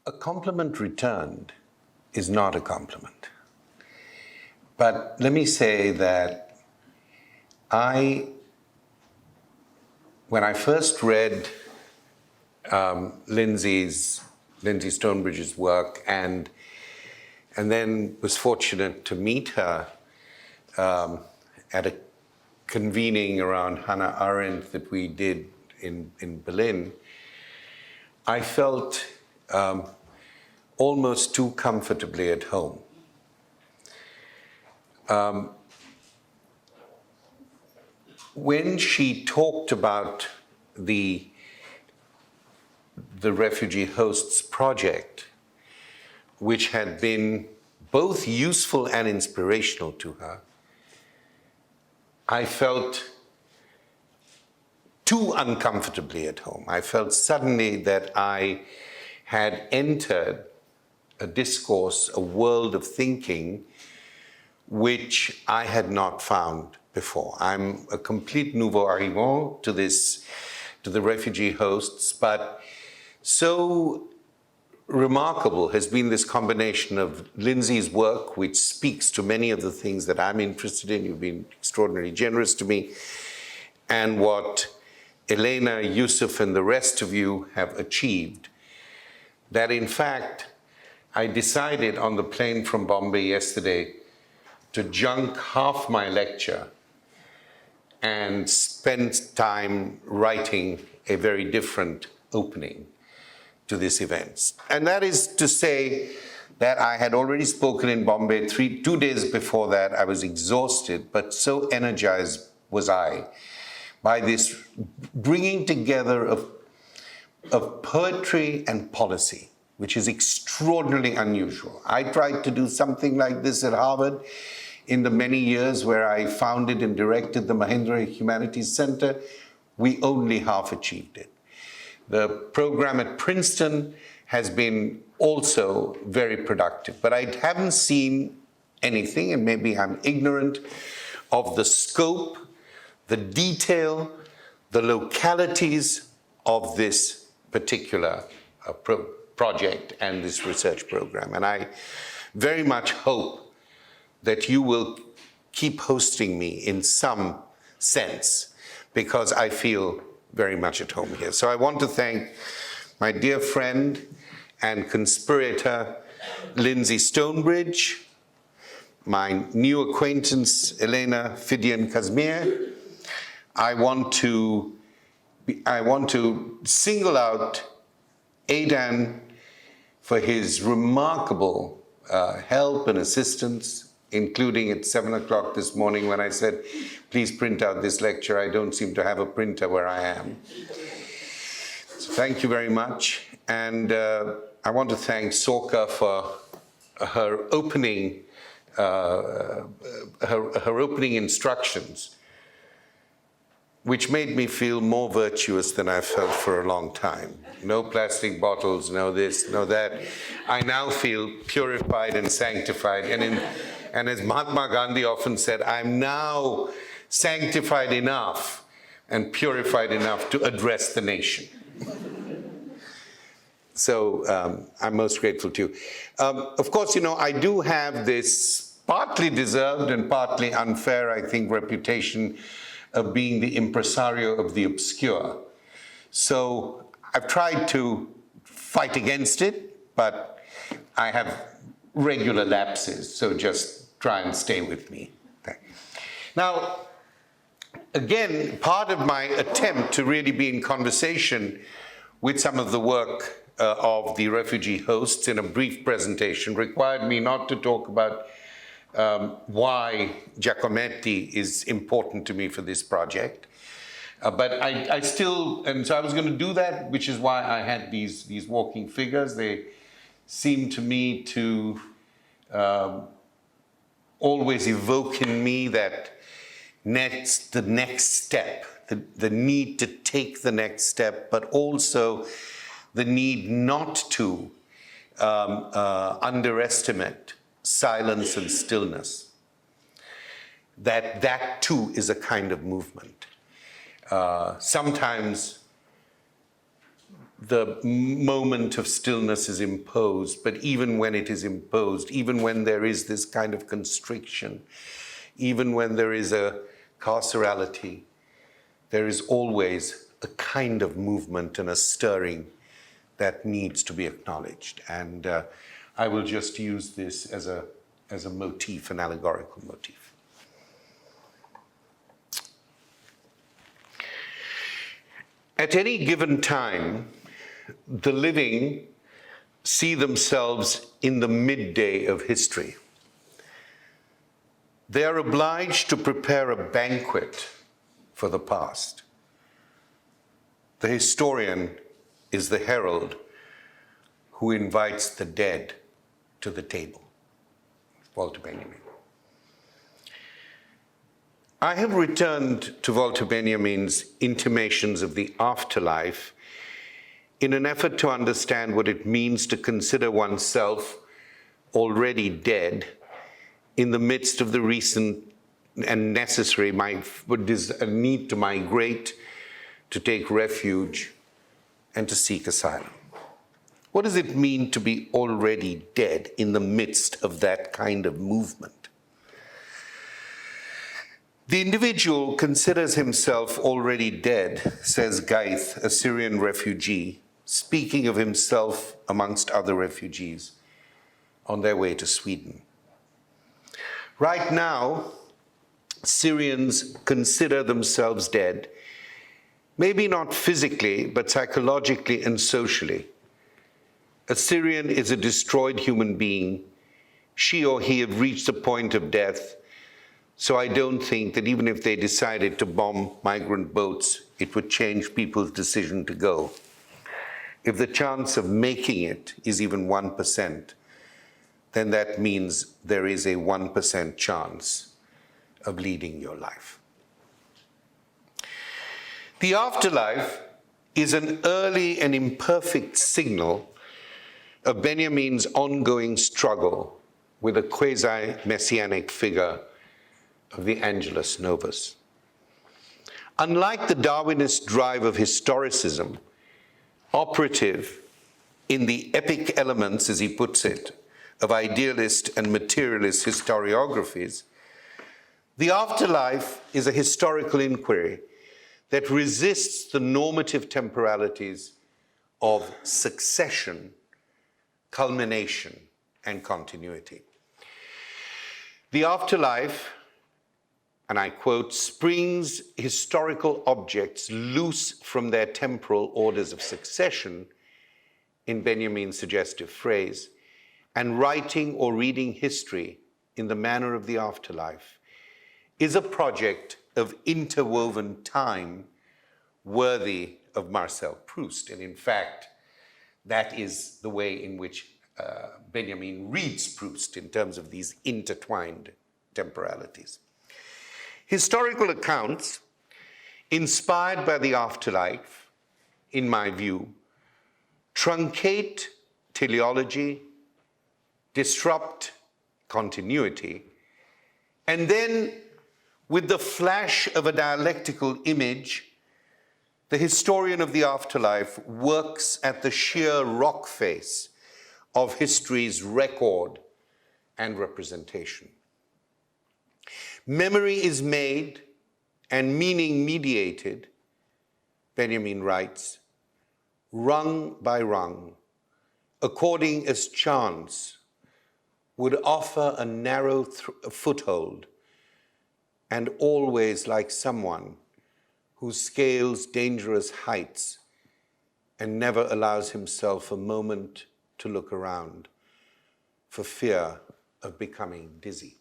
A compliment returned is not a compliment. But let me say that when I first read Lyndsey Stonebridge's work and then was fortunate to meet her at a convening around Hannah Arendt that we did in Berlin, I felt almost too comfortably at home. When she talked about the Refugee Hosts project, which had been both useful and inspirational to her, I felt too uncomfortably at home. I felt suddenly that I had entered a discourse, a world of thinking, which I had not found before. I'm a complete nouveau arrivant to the refugee hosts, but so remarkable has been this combination of Lyndsey's work, which speaks to many of the things that I'm interested in. You've been extraordinarily generous to me, and what Elena, Yusuf, and the rest of you have achieved, that in fact, I decided on the plane from Bombay yesterday to junk half my lecture and spend time writing a very different opening to this event. And that is to say that I had already spoken in Bombay 2 days before that. I was exhausted, but so energized was I by this bringing together of poetry and policy, which is extraordinarily unusual. I tried to do something like this at Harvard in the many years where I founded and directed the Mahindra Humanities Center. We only half achieved it. The program at Princeton has been also very productive, but I haven't seen anything, and maybe I'm ignorant of the scope, the detail, the localities of this particular project and this research program. And I very much hope that you will keep hosting me in some sense, because I feel very much at home here. So I want to thank my dear friend and conspirator, Lyndsey Stonebridge, my new acquaintance, Elena Fiddian-Qasmiyeh. I want to single out Aidan for his remarkable help and assistance, including at 7 o'clock this morning when I said, please print out this lecture. I don't seem to have a printer where I am. So thank you very much. And I want to thank Sorka for her opening instructions, which made me feel more virtuous than I've felt for a long time. No plastic bottles, no this, no that. I now feel purified and sanctified. And as Mahatma Gandhi often said, I'm now sanctified enough and purified enough to address the nation. So I'm most grateful to you. Of course, you know, I do have this partly deserved and partly unfair, I think, reputation of being the impresario of the obscure. So I've tried to fight against it, but I have regular lapses, so just try and stay with me. Okay. Now, again, part of my attempt to really be in conversation with some of the work of the refugee hosts in a brief presentation required me not to talk about why Giacometti is important to me for this project. But I still, and so I was going to do that, which is why I had these walking figures. They seem to me to always evoke in me that the next step, the need to take the next step, but also the need not to underestimate silence and stillness. That too is a kind of movement. Sometimes the moment of stillness is imposed, but even when it is imposed, even when there is this kind of constriction, even when there is a carcerality, there is always a kind of movement and a stirring that needs to be acknowledged. And I will just use this as a motif, an allegorical motif. At any given time, the living see themselves in the midday of history. They are obliged to prepare a banquet for the past. The historian is the herald who invites the dead to the table. Walter Benjamin. I have returned to Walter Benjamin's intimations of the afterlife in an effort to understand what it means to consider oneself already dead in the midst of the recent and necessary need to migrate, to take refuge, and to seek asylum. What does it mean to be already dead in the midst of that kind of movement? The individual considers himself already dead, says Gaith, a Syrian refugee, speaking of himself amongst other refugees on their way to Sweden. Right now, Syrians consider themselves dead, maybe not physically, but psychologically and socially. A Syrian is a destroyed human being. She or he have reached the point of death. So I don't think that even if they decided to bomb migrant boats, it would change people's decision to go. If the chance of making it is even 1%, then that means there is a 1% chance of leading your life. The afterlife is an early and imperfect signal of Benjamin's ongoing struggle with a quasi-messianic figure of the Angelus Novus. Unlike the Darwinist drive of historicism, operative in the epic elements, as he puts it, of idealist and materialist historiographies, the afterlife is a historical inquiry that resists the normative temporalities of succession, culmination, and continuity. The afterlife, and I quote, springs historical objects loose from their temporal orders of succession, in Benjamin's suggestive phrase, and writing or reading history in the manner of the afterlife is a project of interwoven time worthy of Marcel Proust. And in fact, that is the way in which Benjamin reads Proust in terms of these intertwined temporalities. Historical accounts, inspired by the afterlife, in my view, truncate teleology, disrupt continuity, and then, with the flash of a dialectical image, the historian of the afterlife works at the sheer rock face of history's record and representation. Memory is made and meaning mediated, Benjamin writes, rung by rung, according as chance would offer a narrow foothold, and always like someone who scales dangerous heights and never allows himself a moment to look around for fear of becoming dizzy.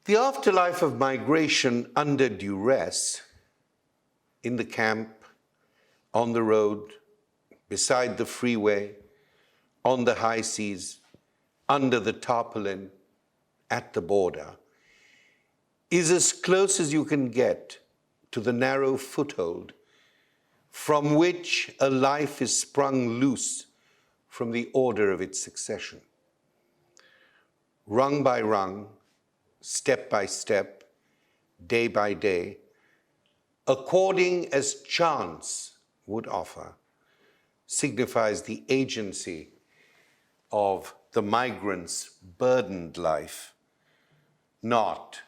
The afterlife of migration under duress, in the camp, on the road, beside the freeway, on the high seas, under the tarpaulin, at the border, is as close as you can get to the narrow foothold from which a life is sprung loose from the order of its succession. Rung by rung, step by step, day by day, according as chance would offer signifies the agency of the migrant's burdened life, not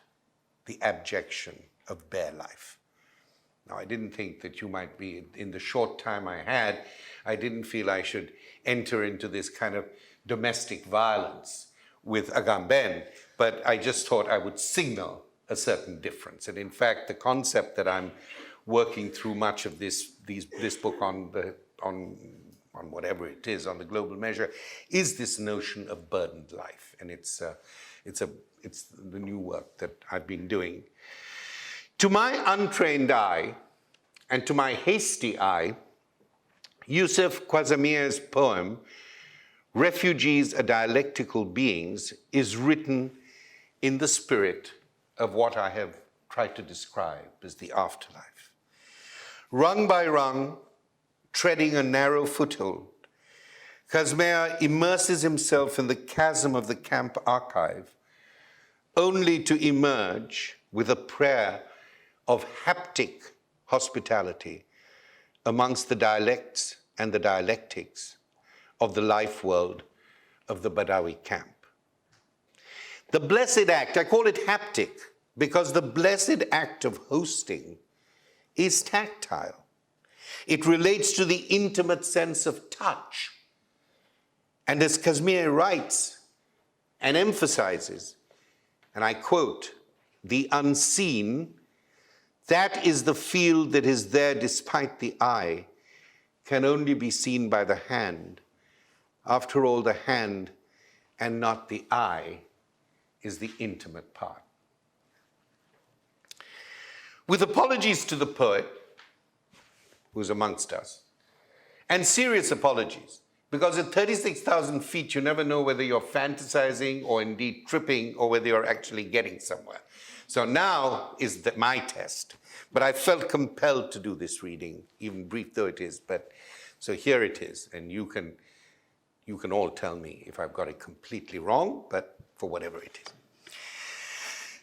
the abjection of bare life. Now, I didn't think that you might be, in the short time I had, I didn't feel I should enter into this kind of domestic violence with Agamben, but I just thought I would signal a certain difference. And in fact, the concept that I'm working through much of this book on whatever it is, on the global measure, is this notion of burdened life. And it's the new work that I've been doing. To my untrained eye, and to my hasty eye, Yusuf Qasmiyeh's poem, Refugees are Dialectical Beings, is written in the spirit of what I have tried to describe as the afterlife. Rung by rung, treading a narrow foothold, Qasmiyeh immerses himself in the chasm of the camp archive, only to emerge with a prayer of haptic hospitality amongst the dialects and the dialectics of the life world of the Badawi camp. The blessed act, I call it haptic, because the blessed act of hosting is tactile. It relates to the intimate sense of touch. And as Qasmiyeh writes and emphasizes, and I quote, "The unseen, that is the field that is there despite the eye, can only be seen by the hand. After all, the hand and not the eye is the intimate part." With apologies to the poet, who's amongst us, and serious apologies, because at 36,000 feet, you never know whether you're fantasizing or indeed tripping or whether you're actually getting somewhere. So now is my test, but I felt compelled to do this reading, even brief though it is, but so here it is, and you can all tell me if I've got it completely wrong, but for whatever it is.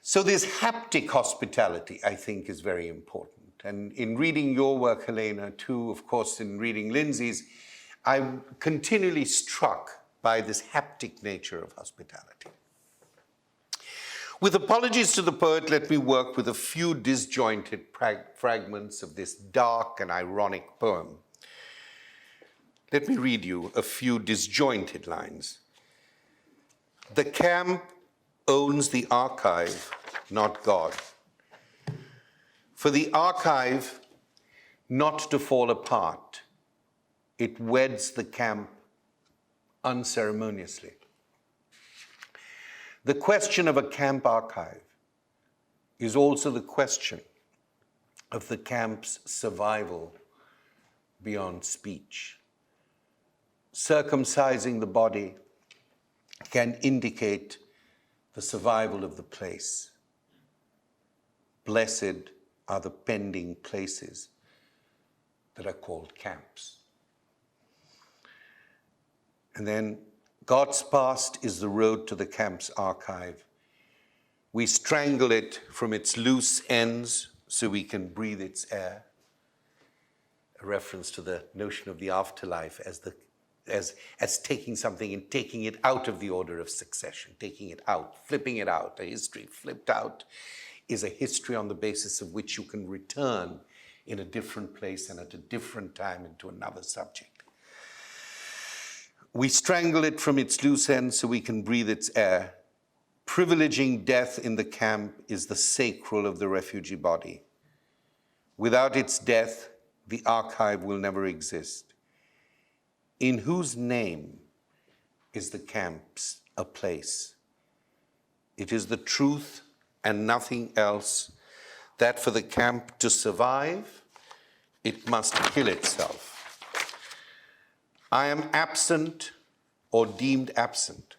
So this haptic hospitality, I think, is very important. And in reading your work, Helena, too, of course, in reading Lyndsey's, I'm continually struck by this haptic nature of hospitality. With apologies to the poet, let me work with a few disjointed fragments of this dark and ironic poem. Let me read you a few disjointed lines. The camp owns the archive, not God. For the archive not to fall apart, it weds the camp unceremoniously. The question of a camp archive is also the question of the camp's survival beyond speech. Circumcising the body can indicate the survival of the place. Blessed are the pending places that are called camps. And then, God's past is the road to the camp's archive. We strangle it from its loose ends so we can breathe its air. A reference to the notion of the afterlife as taking something and taking it out of the order of succession, taking it out, flipping it out. A history flipped out is a history on the basis of which you can return in a different place and at a different time into another subject. We strangle it from its loose ends so we can breathe its air. Privileging death in the camp is the sacral of the refugee body. Without its death, the archive will never exist. In whose name is the camps a place? It is the truth and nothing else that for the camp to survive, it must kill itself. I am absent or deemed absent.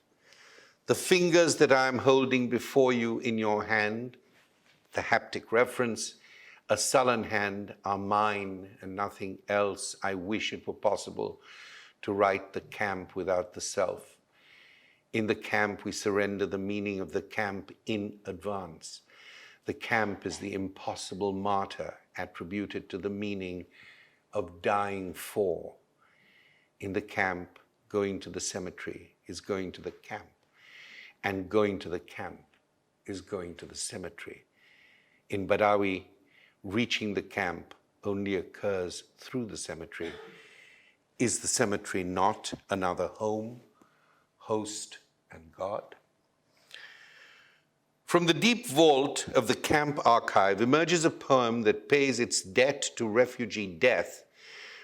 The fingers that I am holding before you in your hand, the haptic reference, a sullen hand, are mine and nothing else. I wish it were possible to write the camp without the self. In the camp, we surrender the meaning of the camp in advance. The camp is the impossible martyr attributed to the meaning of dying for. In the camp, going to the cemetery is going to the camp, and going to the camp is going to the cemetery. In Badawi, reaching the camp only occurs through the cemetery. Is the cemetery not another home, host, and God? From the deep vault of the camp archive emerges a poem that pays its debt to refugee death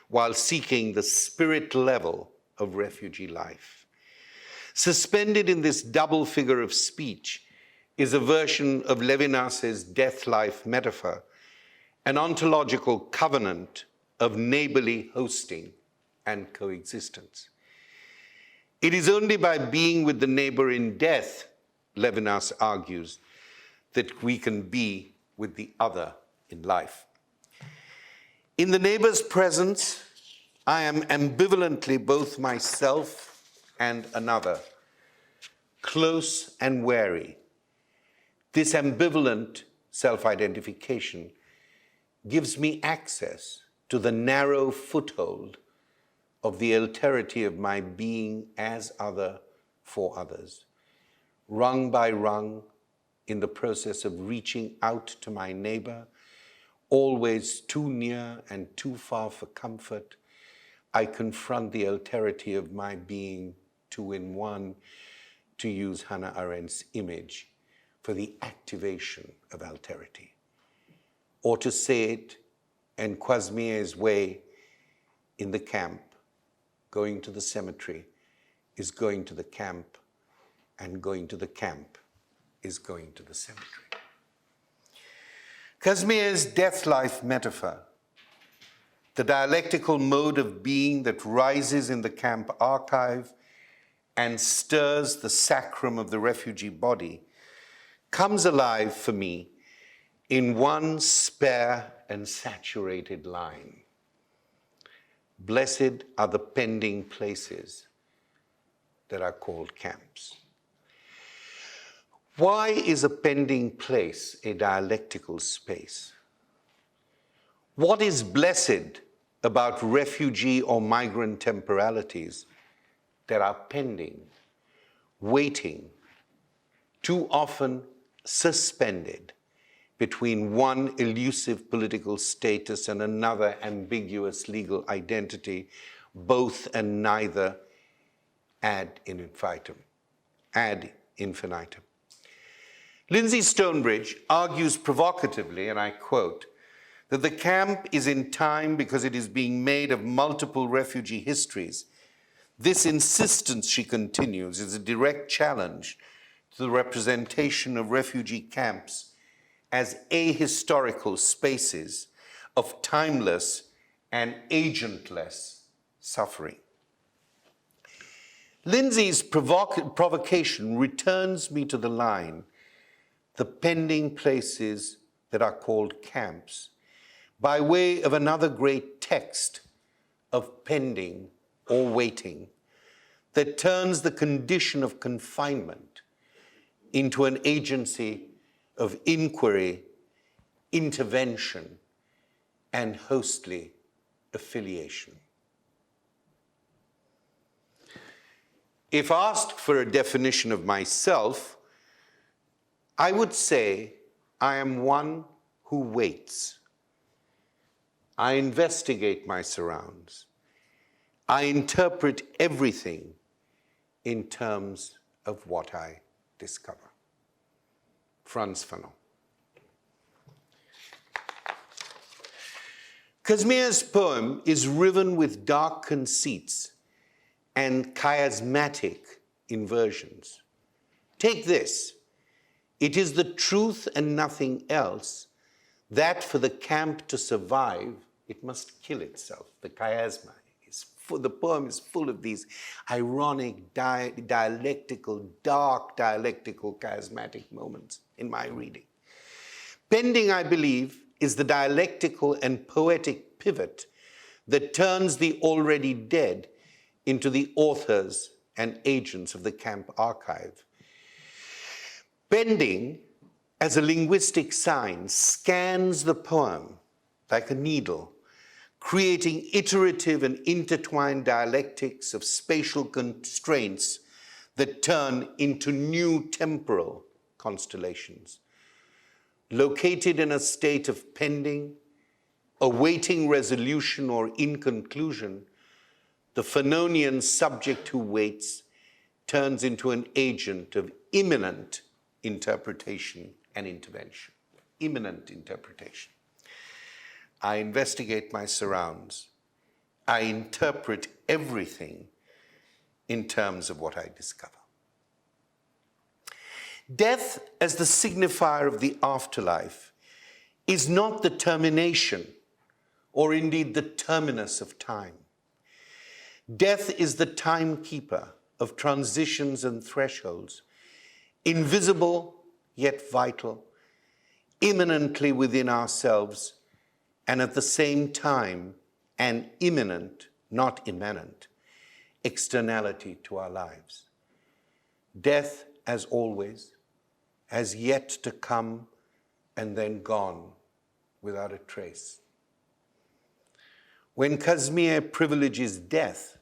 while seeking the spirit level of refugee life. Suspended in this double figure of speech is a version of Levinas's death-life metaphor, an ontological covenant of neighborly hosting and coexistence. It is only by being with the neighbor in death, Levinas argues, that we can be with the other in life. In the neighbor's presence, I am ambivalently both myself and another, close and wary. This ambivalent self-identification gives me access to the narrow foothold of the alterity of my being as other for others, rung by rung, in the process of reaching out to my neighbor, always too near and too far for comfort, I confront the alterity of my being two in one, to use Hannah Arendt's image for the activation of alterity. Or to say it in Qasmiyeh's way, in the camp, going to the cemetery is going to the camp, and going to the camp is going to the cemetery. Qasmiyeh's death-life metaphor, the dialectical mode of being that rises in the camp archive and stirs the sacrum of the refugee body, comes alive for me in one spare and saturated line. Blessed are the pending places that are called camps. Why is a pending place a dialectical space? What is blessed about refugee or migrant temporalities that are pending, waiting, too often suspended between one elusive political status and another ambiguous legal identity, both and neither ad infinitum. Lyndsey Stonebridge argues provocatively, and I quote, that the camp is in time because it is being made of multiple refugee histories. This insistence, she continues, is a direct challenge to the representation of refugee camps as ahistorical spaces of timeless and agentless suffering. Lyndsey's provocation returns me to the line, the pending places that are called camps, by way of another great text of pending or waiting that turns the condition of confinement into an agency of inquiry, intervention, and hostly affiliation. If asked for a definition of myself, I would say I am one who waits. I investigate my surrounds. I interpret everything in terms of what I discover. Frantz Fanon. Qasmiyeh's poem is riven with dark conceits and chiasmatic inversions. Take this. It is the truth and nothing else that for the camp to survive, it must kill itself. The chiasma is full, the poem is full of these ironic, dialectical, dark dialectical chiasmatic moments in my reading. Pending, I believe, is the dialectical and poetic pivot that turns the already dead into the authors and agents of the camp archive. Pending, as a linguistic sign, scans the poem like a needle, creating iterative and intertwined dialectics of spatial constraints that turn into new temporal constellations. Located in a state of pending, awaiting resolution or inconclusion, the Fanonian subject who waits turns into an agent of imminent interpretation and intervention. Imminent interpretation. I investigate my surrounds. I interpret everything in terms of what I discover. Death, as the signifier of the afterlife, is not the termination or indeed the terminus of time. Death is the timekeeper of transitions and thresholds, invisible yet vital, immanently within ourselves, and at the same time an imminent, not immanent, externality to our lives. Death, as always, has yet to come and then gone without a trace. When Qasmiyeh privileges death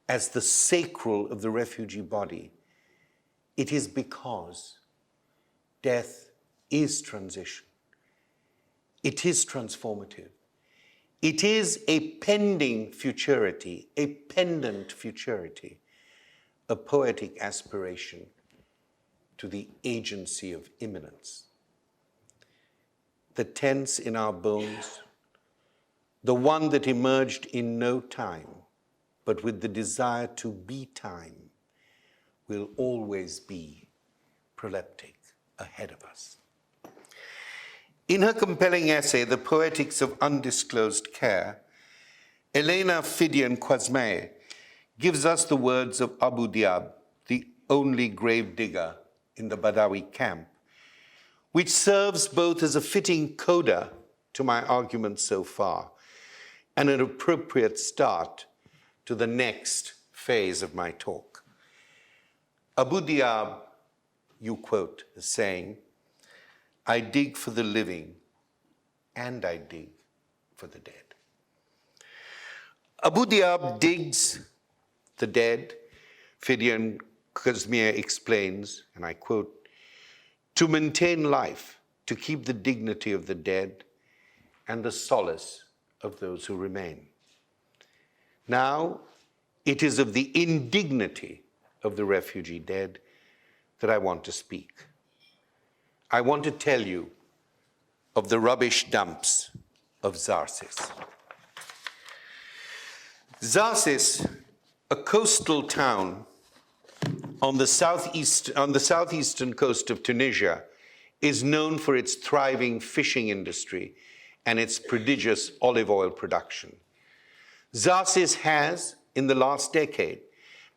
as the sacral of the refugee body, it is because death is transition. It is transformative. It is a pending futurity, a pendant futurity, a poetic aspiration to the agency of immanence. The tense in our bones, the one that emerged in no time, but with the desire to be time, will always be proleptic, ahead of us. In her compelling essay, The Poetics of Undisclosed Care, Elena Fiddian-Qasmiyeh gives us the words of Abu Diab, the only grave digger in the Badawi camp, which serves both as a fitting coda to my argument so far and an appropriate start to the next phase of my talk. Abu Diab, you quote, as saying, "I dig for the living and I dig for the dead." Abu Diab digs the dead, Fiddian-Qasmiyeh explains, and I quote, "to maintain life, to keep the dignity of the dead and the solace of those who remain." Now, it is of the indignity of the refugee dead that I want to speak. I want to tell you of the rubbish dumps of Zarsis. Zarsis, a coastal town on the southeastern coast of Tunisia, is known for its thriving fishing industry and its prodigious olive oil production. Zarsis has, in the last decade,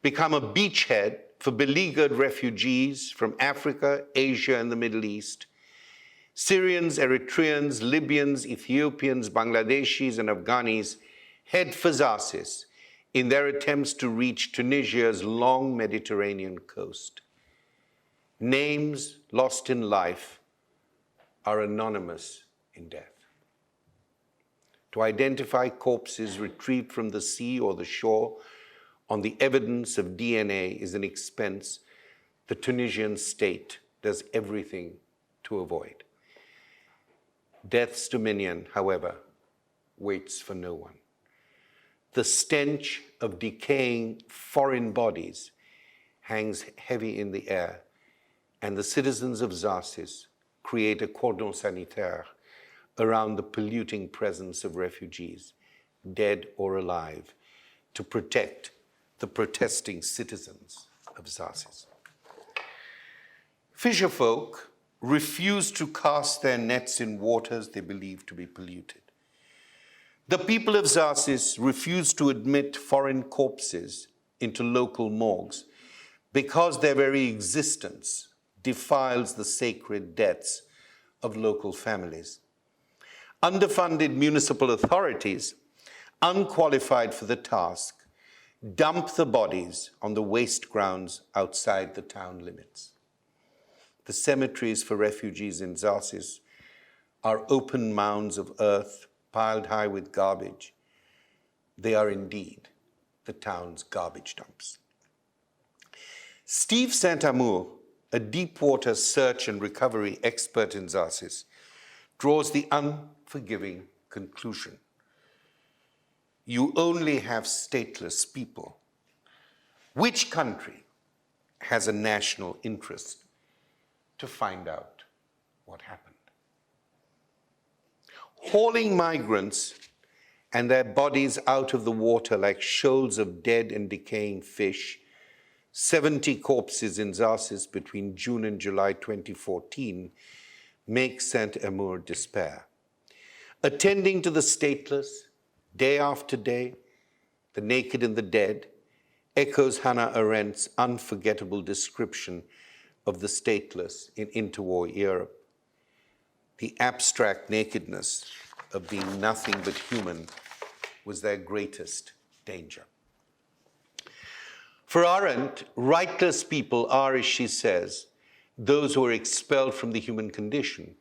become a beachhead for beleaguered refugees from Africa, Asia, and the Middle East. Syrians, Eritreans, Libyans, Ethiopians, Bangladeshis, and Afghanis head for Zarsis in their attempts to reach Tunisia's long Mediterranean coast. Names lost in life are anonymous in death. To identify corpses retrieved from the sea or the shore on the evidence of DNA is an expense the Tunisian state does everything to avoid. Death's dominion, however, waits for no one. The stench of decaying foreign bodies hangs heavy in the air, and the citizens of Zarsis create a cordon sanitaire around the polluting presence of refugees, dead or alive, to protect the protesting citizens of Zarsis. Fisherfolk refuse to cast their nets in waters they believe to be polluted. The people of Zarsis refuse to admit foreign corpses into local morgues because their very existence defiles the sacred debts of local families. Underfunded municipal authorities, unqualified for the task, dump the bodies on the waste grounds outside the town limits. The cemeteries for refugees in Zarsis are open mounds of earth piled high with garbage. They are indeed the town's garbage dumps. Steve Saint-Amour, a deep-water search and recovery expert in Zarsis, draws the unforgiving conclusion. You only have stateless people. Which country has a national interest to find out what happened? Hauling migrants and their bodies out of the water like shoals of dead and decaying fish, 70 corpses in Zarsis between June and July 2014 make Saint-Amour despair. Attending to the stateless, day after day, the naked and the dead, echoes Hannah Arendt's unforgettable description of the stateless in interwar Europe. The abstract nakedness of being nothing but human was their greatest danger. For Arendt, rightless people are, as she says, those who are expelled from the human condition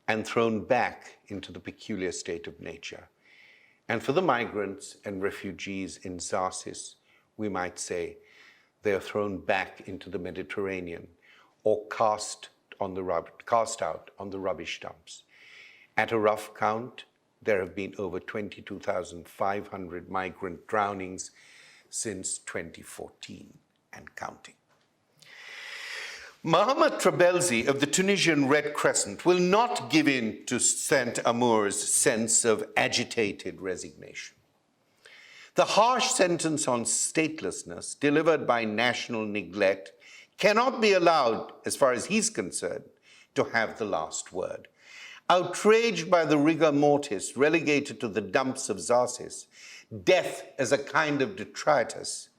and thrown back into the peculiar state of nature. And for the migrants and refugees in Zarsis, we might say they are thrown back into the Mediterranean or cast out on the rubbish dumps. At a rough count, there have been over 22,500 migrant drownings since 2014 and counting. Mohamed Trabelsi of the Tunisian Red Crescent will not give in to Saint-Amour's sense of agitated resignation. The harsh sentence on statelessness delivered by national neglect cannot be allowed, as far as he's concerned, to have the last word. Outraged by the rigor mortis relegated to the dumps of Zarsis, death as a kind of detritus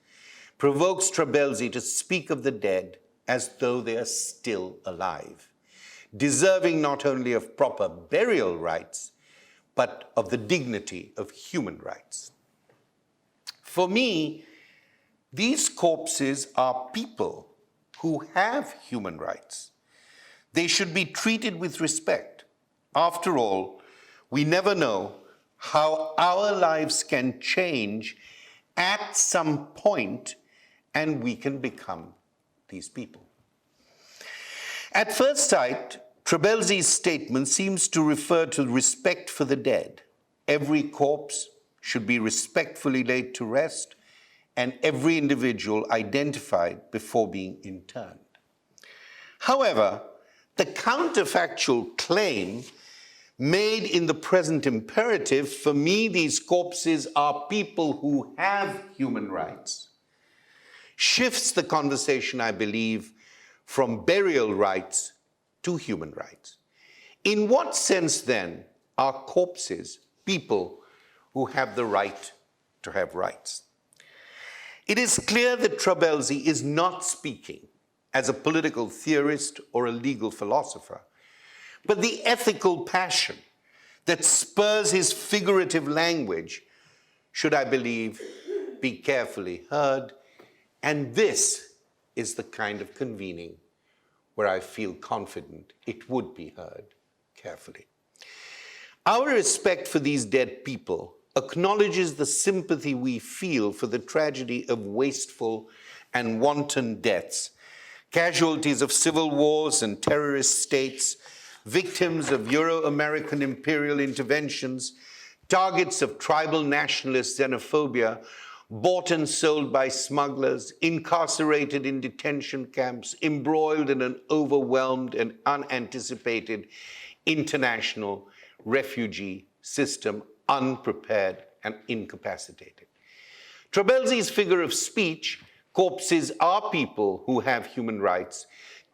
provokes Trabelsi to speak of the dead as though they are still alive, deserving not only of proper burial rites, but of the dignity of human rights. For me, these corpses are people who have human rights. They should be treated with respect. After all, we never know how our lives can change at some point, and we can become these people. At first sight, Trabelsi's statement seems to refer to respect for the dead. Every corpse should be respectfully laid to rest, and every individual identified before being interned. However, the counterfactual claim made in the present imperative, for me, these corpses are people who have human rights, shifts the conversation, I believe, from burial rights to human rights. In what sense, then, are corpses people who have the right to have rights? It is clear that Trabelsi is not speaking as a political theorist or a legal philosopher, but the ethical passion that spurs his figurative language should, I believe, be carefully heard. And this is the kind of convening where I feel confident it would be heard carefully. Our respect for these dead people acknowledges the sympathy we feel for the tragedy of wasteful and wanton deaths, casualties of civil wars and terrorist states, victims of Euro-American imperial interventions, targets of tribal nationalist xenophobia, bought and sold by smugglers, incarcerated in detention camps, embroiled in an overwhelmed and unanticipated international refugee system, unprepared and incapacitated. Trabelsi's figure of speech, corpses are people who have human rights,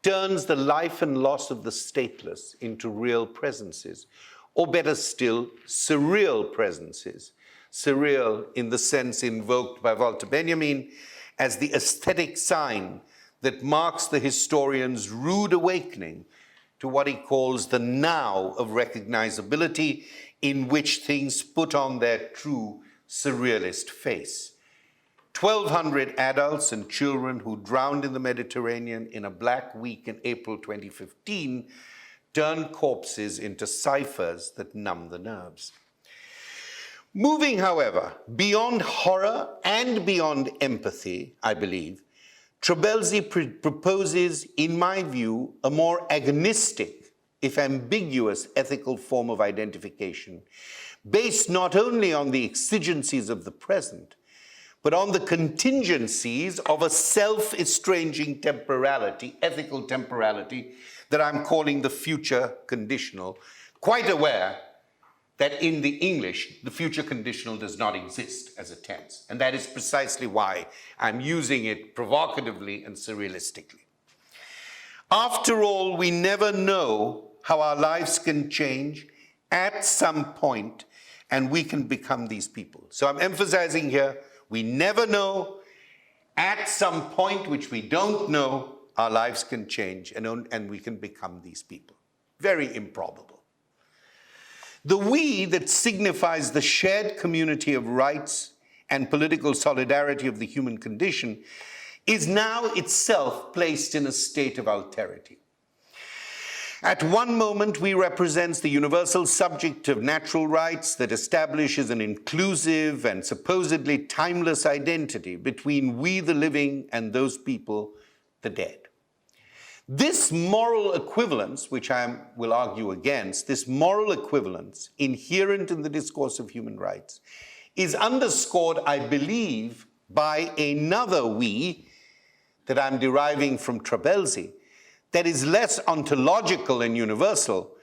turns the life and loss of the stateless into real presences, or better still, surreal presences. Surreal in the sense invoked by Walter Benjamin as the aesthetic sign that marks the historian's rude awakening to what he calls the now of recognizability, in which things put on their true surrealist face. 1,200 adults and children who drowned in the Mediterranean in a black week in April 2015 turned corpses into ciphers that numb the nerves. Moving, however, beyond horror and beyond empathy, I believe, Trabelsi proposes, in my view, a more agonistic, if ambiguous, ethical form of identification, based not only on the exigencies of the present, but on the contingencies of a self-estranging temporality, ethical temporality, that I'm calling the future conditional, quite aware that in the English, the future conditional does not exist as a tense. And that is precisely why I'm using it provocatively and surrealistically. After all, we never know how our lives can change at some point, and we can become these people. So I'm emphasizing here, we never know. At some point, which we don't know, our lives can change and we can become these people. Very improbable. The we that signifies the shared community of rights and political solidarity of the human condition is now itself placed in a state of alterity. At one moment, we represent the universal subject of natural rights that establishes an inclusive and supposedly timeless identity between we the living and those people, the dead. This moral equivalence, which I will argue against, this moral equivalence inherent in the discourse of human rights, is underscored, I believe, by another we that I'm deriving from Trabelsi, that is less ontological and universal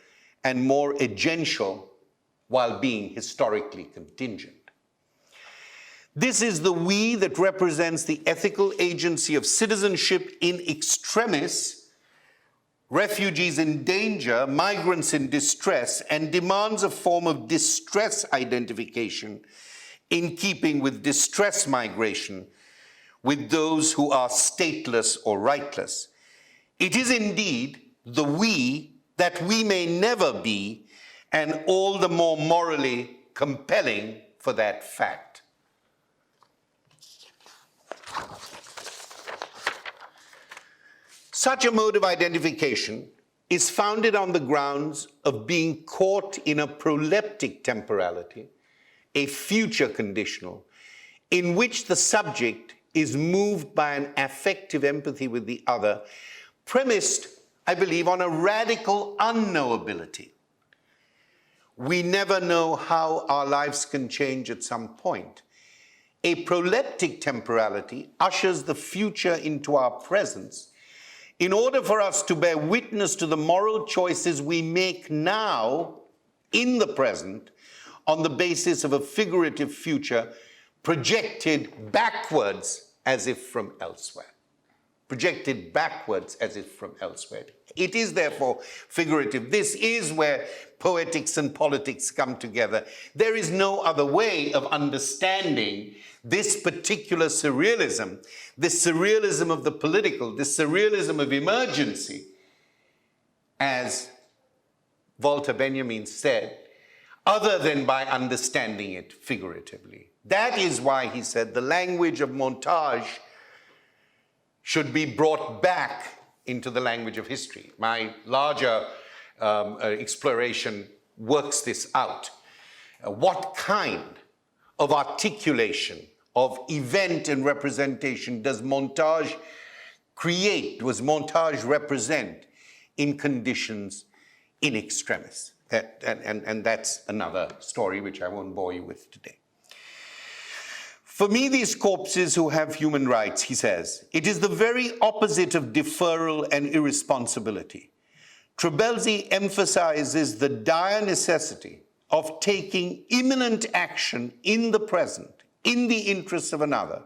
and more agential while being historically contingent. This is the we that represents the ethical agency of citizenship in extremis, refugees in danger, migrants in distress, and demands a form of distress identification in keeping with distress migration with those who are stateless or rightless. It is indeed the we that we may never be, and all the more morally compelling for that fact. Such a mode of identification is founded on the grounds of being caught in a proleptic temporality, a future conditional, in which the subject is moved by an affective empathy with the other, premised, I believe, on a radical unknowability. We never know how our lives can change at some point. A proleptic temporality ushers the future into our presence in order for us to bear witness to the moral choices we make now in the present on the basis of a figurative future projected backwards as if from elsewhere. Projected backwards as if from elsewhere. It is therefore figurative. This is where poetics and politics come together. There is no other way of understanding this particular surrealism, this surrealism of the political, this surrealism of emergency, as Walter Benjamin said, other than by understanding it figuratively. That is why he said the language of montage should be brought back into the language of history. My larger exploration works this out. What kind of articulation of event and representation does montage create, does montage represent in conditions in extremis? And that's another story which I won't bore you with today. For me, these corpses who have human rights, he says, it is the very opposite of deferral and irresponsibility. Trabelsi emphasizes the dire necessity of taking imminent action in the present, in the interests of another,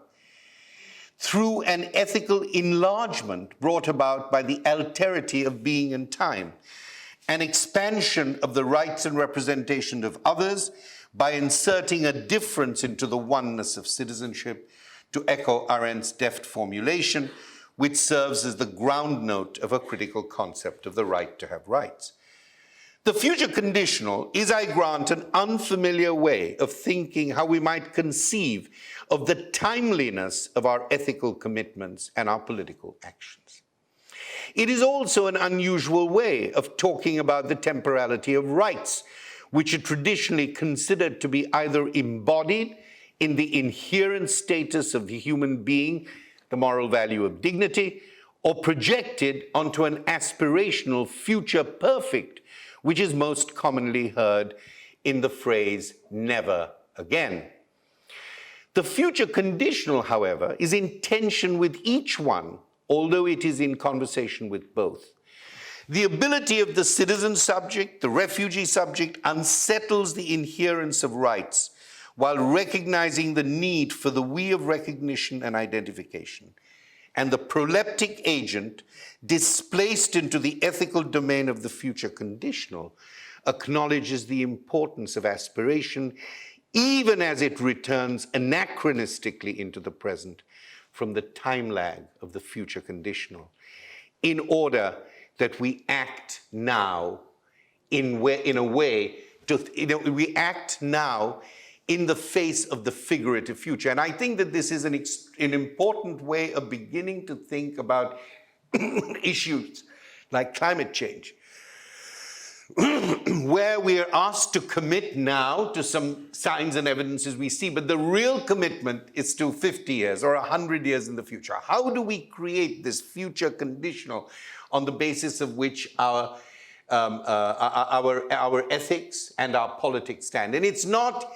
through an ethical enlargement brought about by the alterity of being and time, an expansion of the rights and representation of others by inserting a difference into the oneness of citizenship, to echo Arendt's deft formulation, which serves as the ground note of a critical concept of the right to have rights. The future conditional is, I grant, an unfamiliar way of thinking how we might conceive of the timeliness of our ethical commitments and our political actions. It is also an unusual way of talking about the temporality of rights, which are traditionally considered to be either embodied in the inherent status of the human being, the moral value of dignity, or projected onto an aspirational future perfect, which is most commonly heard in the phrase never again. The future conditional, however, is in tension with each one, although it is in conversation with both. The ability of the citizen subject, the refugee subject, unsettles the inherence of rights while recognizing the need for the we of recognition and identification. And the proleptic agent, displaced into the ethical domain of the future conditional, acknowledges the importance of aspiration, even as it returns anachronistically into the present from the time lag of the future conditional, in order that we act now we act now in the face of the figurative future. And I think that this is an important way of beginning to think about issues like climate change, where we are asked to commit now to some signs and evidences we see, but the real commitment is to 50 years or 100 years in the future. How do we create this future conditional on the basis of which our ethics and our politics stand? And it's not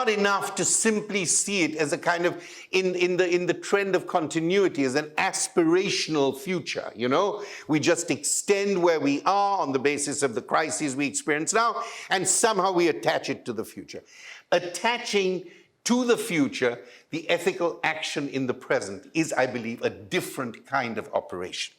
enough to simply see it as a kind of, in the trend of continuity, as an aspirational future, you know? We just extend where we are on the basis of the crises we experience now, and somehow we attach it to the future. Attaching to the future the ethical action in the present is, I believe, a different kind of operation.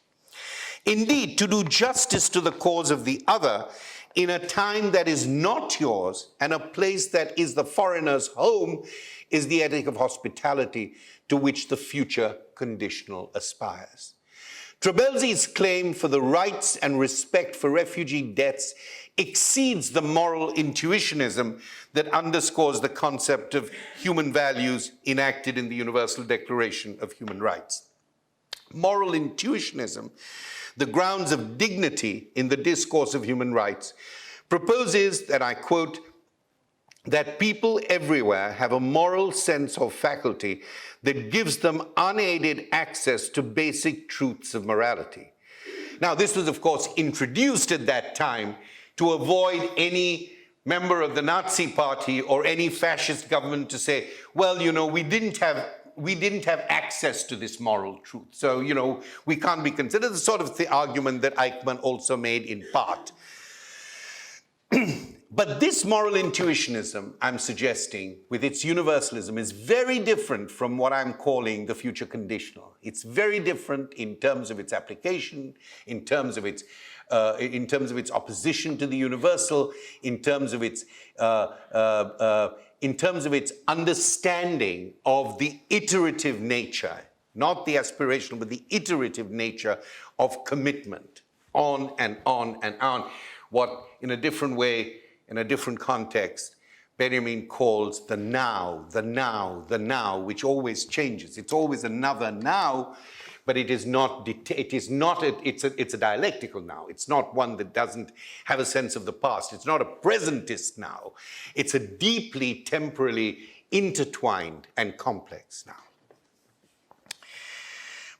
Indeed, to do justice to the cause of the other in a time that is not yours and a place that is the foreigner's home is the ethic of hospitality to which the future conditional aspires. Trabelsi's claim for the rights and respect for refugee deaths exceeds the moral intuitionism that underscores the concept of human values enacted in the Universal Declaration of Human Rights. Moral intuitionism, the grounds of dignity in the discourse of human rights, proposes that, I quote, that people everywhere have a moral sense or faculty that gives them unaided access to basic truths of morality. Now, this was, of course, introduced at that time to avoid any member of the Nazi Party or any fascist government to say, well, you know, we didn't have access to this moral truth. So, you know, we can't be considered. The sort of the argument that Eichmann also made in part. But this moral intuitionism, I'm suggesting, with its universalism, is very different from what I'm calling the future conditional. It's very different in terms of its application, in terms of its opposition to the universal, in terms of its understanding of the iterative nature, not the aspirational, but the iterative nature of commitment, on and on and on. What, in a different way, in a different context, Benjamin calls the now, the now, the now, which always changes. It's always another now, but it is not, it's a dialectical now. It's not one that doesn't have a sense of the past. It's not a presentist now. It's a deeply temporally intertwined and complex now.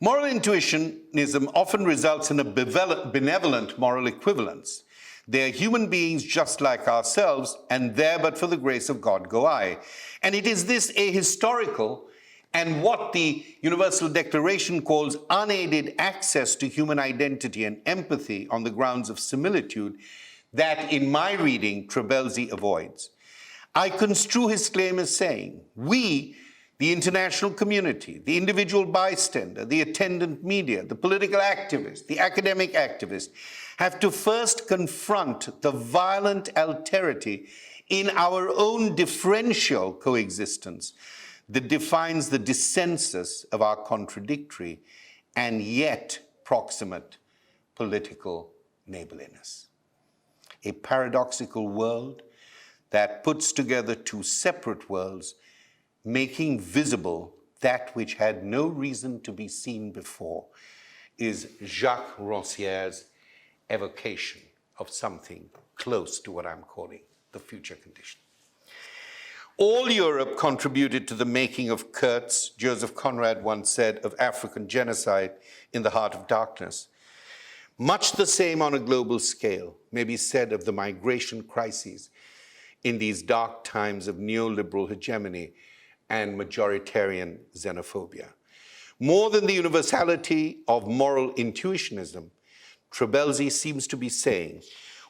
Moral intuitionism often results in a benevolent moral equivalence. They are human beings just like ourselves, and there but for the grace of God go I. And it is this ahistorical and what the Universal Declaration calls unaided access to human identity and empathy on the grounds of similitude that, in my reading, Trabelsi avoids. I construe his claim as saying, we, the international community, the individual bystander, the attendant media, the political activist, the academic activist, have to first confront the violent alterity in our own differential coexistence that defines the dissensus of our contradictory and yet proximate political neighborliness. A paradoxical world that puts together two separate worlds, making visible that which had no reason to be seen before, is Jacques Rancière's evocation of something close to what I'm calling the future condition. All Europe contributed to the making of Kurtz. Joseph Conrad once said of African genocide in the heart of darkness. Much the same on a global scale may be said of the migration crises in these dark times of neoliberal hegemony and majoritarian xenophobia. More than the universality of moral intuitionism, Trabelsi seems to be saying,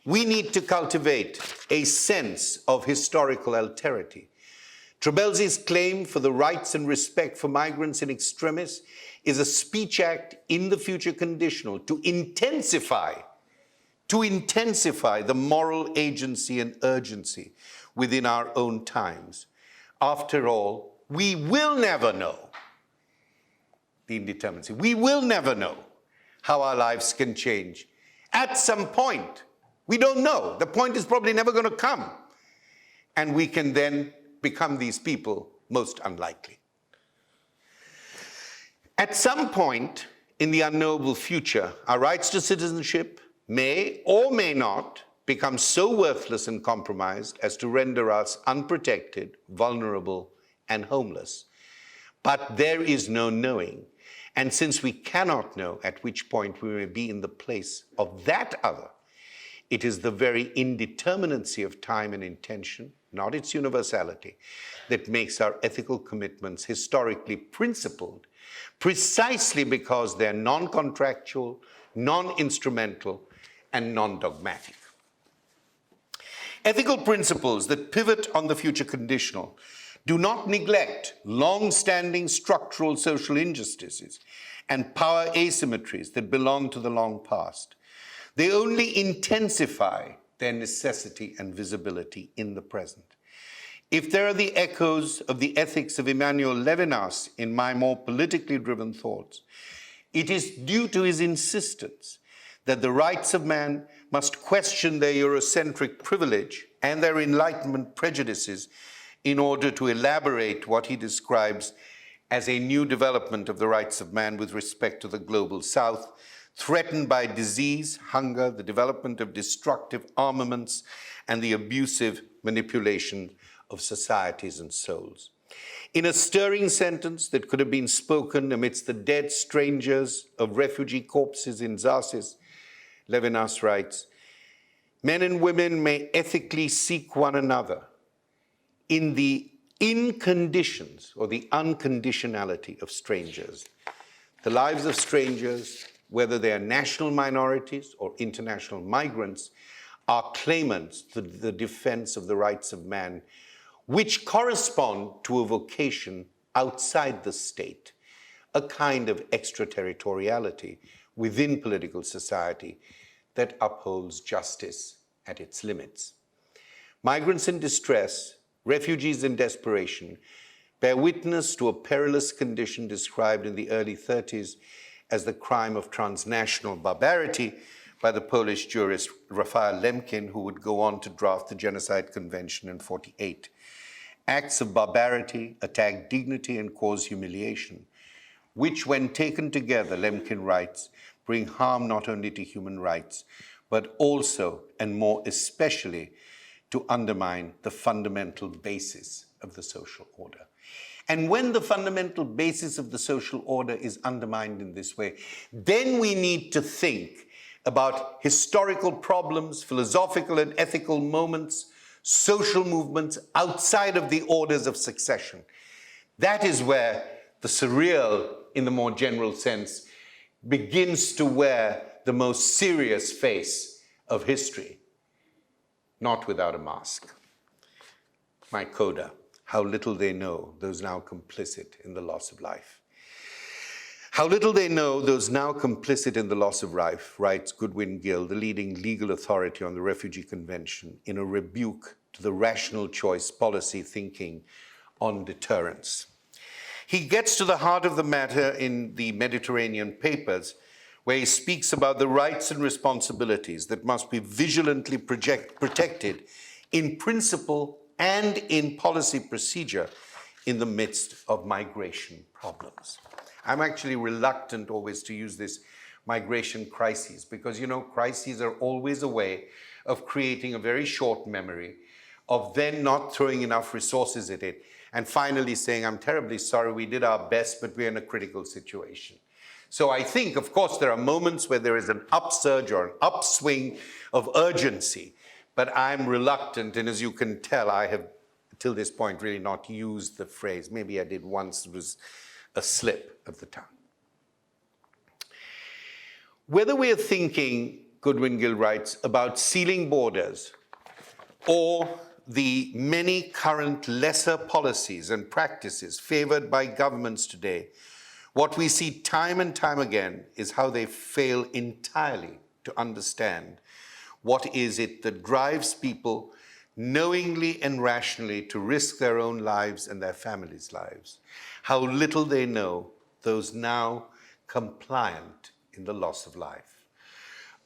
we need to cultivate a sense of historical alterity. Trabelsi's claim for the rights and respect for migrants in extremis is a speech act in the future conditional to intensify the moral agency and urgency within our own times. After all, we will never know the indeterminacy. We will never know how our lives can change. At some point, we don't know. The point is probably never going to come. And we can then become these people most unlikely. At some point in the unknowable future, our rights to citizenship may or may not become so worthless and compromised as to render us unprotected, vulnerable, and homeless. But there is no knowing. And since we cannot know at which point we may be in the place of that other, it is the very indeterminacy of time and intention, not its universality, that makes our ethical commitments historically principled, precisely because they're non-contractual, non-instrumental, and non-dogmatic. Ethical principles that pivot on the future conditional do not neglect long-standing structural social injustices and power asymmetries that belong to the long past. They only intensify their necessity and visibility in the present. If there are the echoes of the ethics of Emmanuel Levinas in my more politically driven thoughts, it is due to his insistence that the rights of man must question their Eurocentric privilege and their Enlightenment prejudices in order to elaborate what he describes as a new development of the rights of man with respect to the global South, threatened by disease, hunger, the development of destructive armaments, and the abusive manipulation of societies and souls. In a stirring sentence that could have been spoken amidst the dead strangers of refugee corpses in Zasis, Levinas writes, men and women may ethically seek one another in the conditions or the unconditionality of strangers. The lives of strangers, whether they are national minorities or international migrants, are claimants to the defense of the rights of man, which correspond to a vocation outside the state, a kind of extraterritoriality within political society that upholds justice at its limits. Migrants in distress, refugees in desperation, bear witness to a perilous condition described in the early 30s as the crime of transnational barbarity by the Polish jurist Raphael Lemkin, who would go on to draft the Genocide Convention in 1948. Acts of barbarity attack dignity and cause humiliation, which when taken together, Lemkin writes, bring harm not only to human rights, but also and more especially to undermine the fundamental basis of the social order. And when the fundamental basis of the social order is undermined in this way, then we need to think about historical problems, philosophical and ethical moments, social movements outside of the orders of succession. That is where the surreal, in the more general sense, begins to wear the most serious face of history, not without a mask. My coda, how little they know, those now complicit in the loss of life. How little they know, those now complicit in the loss of life, writes Goodwin Gill, the leading legal authority on the Refugee Convention, in a rebuke to the rational choice policy thinking on deterrence. He gets to the heart of the matter in the Mediterranean Papers, where he speaks about the rights and responsibilities that must be vigilantly protected in principle and in policy procedure in the midst of migration problems. I'm actually reluctant always to use this migration crises because, you know, crises are always a way of creating a very short memory, of then not throwing enough resources at it, and finally saying, I'm terribly sorry, we did our best, but we're in a critical situation. So I think, of course, there are moments where there is an upsurge or an upswing of urgency, but I'm reluctant, and as you can tell, I have, till this point, really not used the phrase. Maybe I did once, it was a slip of the tongue. Whether we are thinking, Goodwin Gill writes, about sealing borders or the many current lesser policies and practices favored by governments today, what we see time and time again is how they fail entirely to understand what is it that drives people knowingly and rationally to risk their own lives and their families' lives, how little they know those now compliant in the loss of life.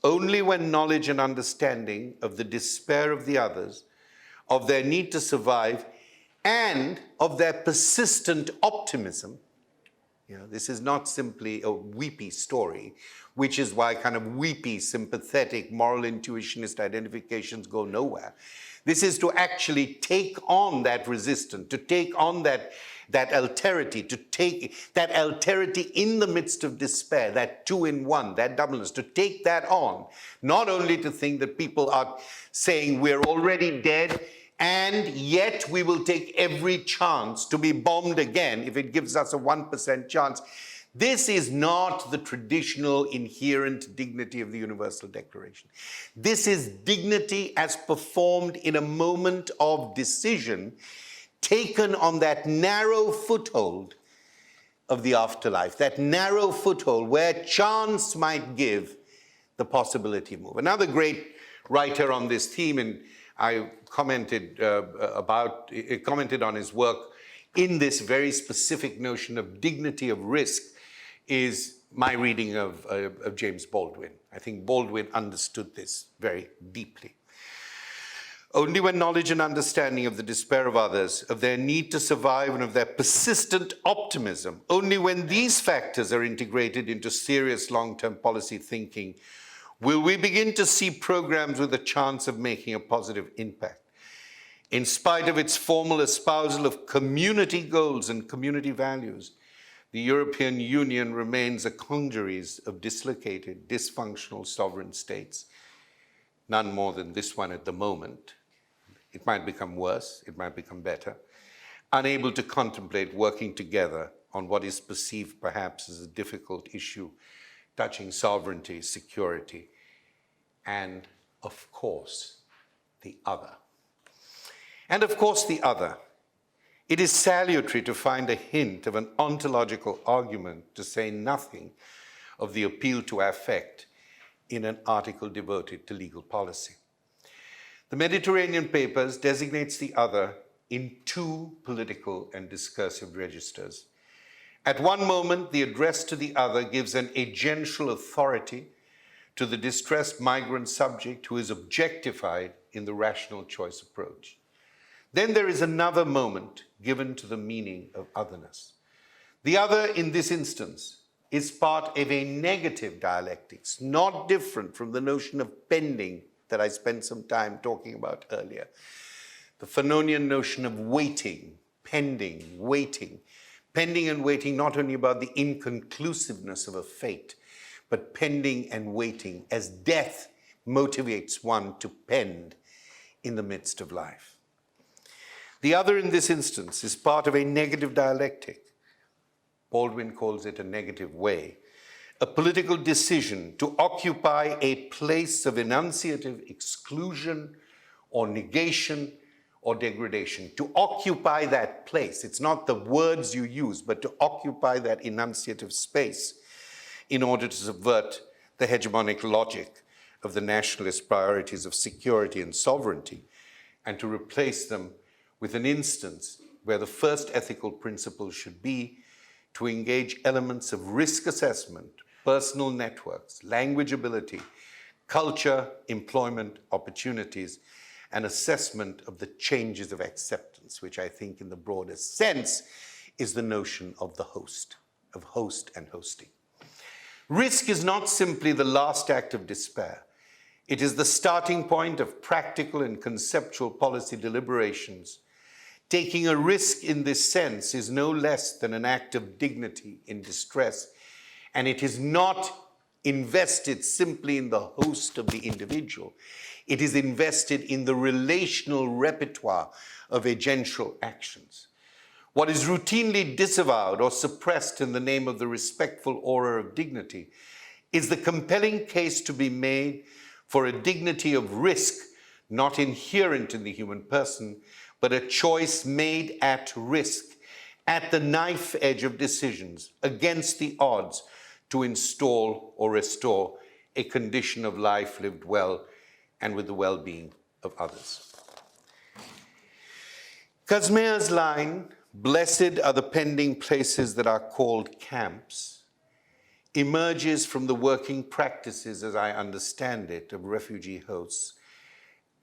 Only when knowledge and understanding of the despair of the others, of their need to survive, and of their persistent optimism. This is not simply a weepy story, which is why kind of weepy, sympathetic, moral intuitionist identifications go nowhere. This is to actually take on that resistance, to take on that alterity, to take that alterity in the midst of despair, that two-in-one, that doubleness, to take that on, not only to think that people are saying we're already dead, and yet we will take every chance to be bombed again if it gives us a 1% chance. This is not the traditional inherent dignity of the Universal Declaration. This is dignity as performed in a moment of decision taken on that narrow foothold of the afterlife, that narrow foothold where chance might give the possibility of move. Another great writer on this theme, and I commented on his work in this very specific notion of dignity of risk, is my reading of James Baldwin. I think Baldwin understood this very deeply. Only when knowledge and understanding of the despair of others, of their need to survive, and of their persistent optimism, only when these factors are integrated into serious long-term policy thinking, will we begin to see programs with a chance of making a positive impact. In spite of its formal espousal of community goals and community values, the European Union remains a congeries of dislocated, dysfunctional sovereign states, none more than this one at the moment. It might become worse, it might become better, unable to contemplate working together on what is perceived perhaps as a difficult issue touching sovereignty, security, and of course, the other. And of course, the other. It is salutary to find a hint of an ontological argument, to say nothing of the appeal to affect, in an article devoted to legal policy. The Mediterranean Papers designates the other in two political and discursive registers. At one moment, the address to the other gives an agential authority to the distressed migrant subject who is objectified in the rational choice approach. Then there is another moment given to the meaning of otherness. The other, in this instance, is part of a negative dialectics, not different from the notion of pending that I spent some time talking about earlier. The Fanonian notion of waiting, pending, waiting. Pending and waiting, not only about the inconclusiveness of a fate, but pending and waiting as death motivates one to pend in the midst of life. The other in this instance is part of a negative dialectic. Baldwin calls it a negative way, a political decision to occupy a place of enunciative exclusion or negation or degradation, to occupy that place. It's not the words you use, but to occupy that enunciative space in order to subvert the hegemonic logic of the nationalist priorities of security and sovereignty, and to replace them with an instance where the first ethical principle should be to engage elements of risk assessment, personal networks, language ability, culture, employment opportunities, and assessment of the changes of acceptance, which I think in the broadest sense is the notion of the host, of host and hosting. Risk is not simply the last act of despair. It is the starting point of practical and conceptual policy deliberations. Taking a risk in this sense is no less than an act of dignity in distress, and it is not invested simply in the host of the individual. It is invested in the relational repertoire of agential actions. What is routinely disavowed or suppressed in the name of the respectful aura of dignity is the compelling case to be made for a dignity of risk, not inherent in the human person, but a choice made at risk, at the knife edge of decisions, against the odds, to install or restore a condition of life lived well and with the well-being of others. Qasmiyeh's line, "Blessed are the pending places that are called camps," emerges from the working practices, as I understand it, of refugee hosts,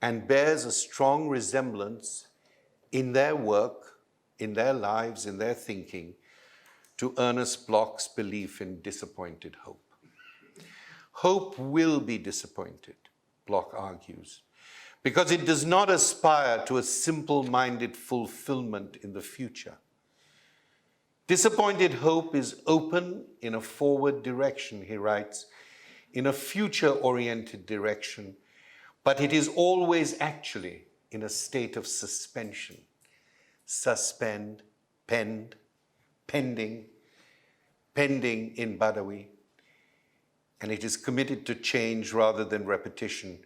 and bears a strong resemblance in their work, in their lives, in their thinking, to Ernest Bloch's belief in disappointed hope. Hope will be disappointed, Bloch argues, because it does not aspire to a simple-minded fulfillment in the future. Disappointed hope is open in a forward direction, he writes, in a future-oriented direction, but it is always actually in a state of suspension. Suspend, pend, pending in Badawi, and it is committed to change rather than repetition,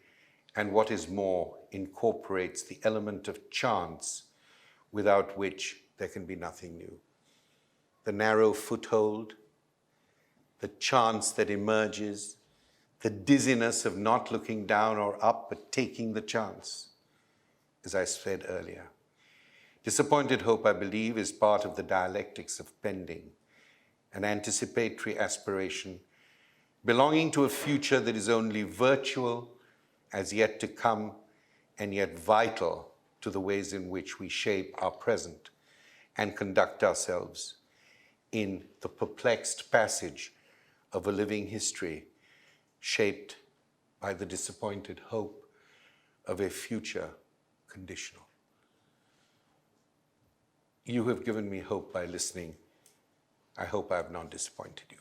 and what is more, incorporates the element of chance, without which there can be nothing new. The narrow foothold, the chance that emerges, the dizziness of not looking down or up, but taking the chance, as I said earlier. Disappointed hope, I believe, is part of the dialectics of pending, an anticipatory aspiration belonging to a future that is only virtual, as yet to come, and yet vital to the ways in which we shape our present and conduct ourselves in the perplexed passage of a living history shaped by the disappointed hope of a future conditional. You have given me hope by listening. I hope I have not disappointed you.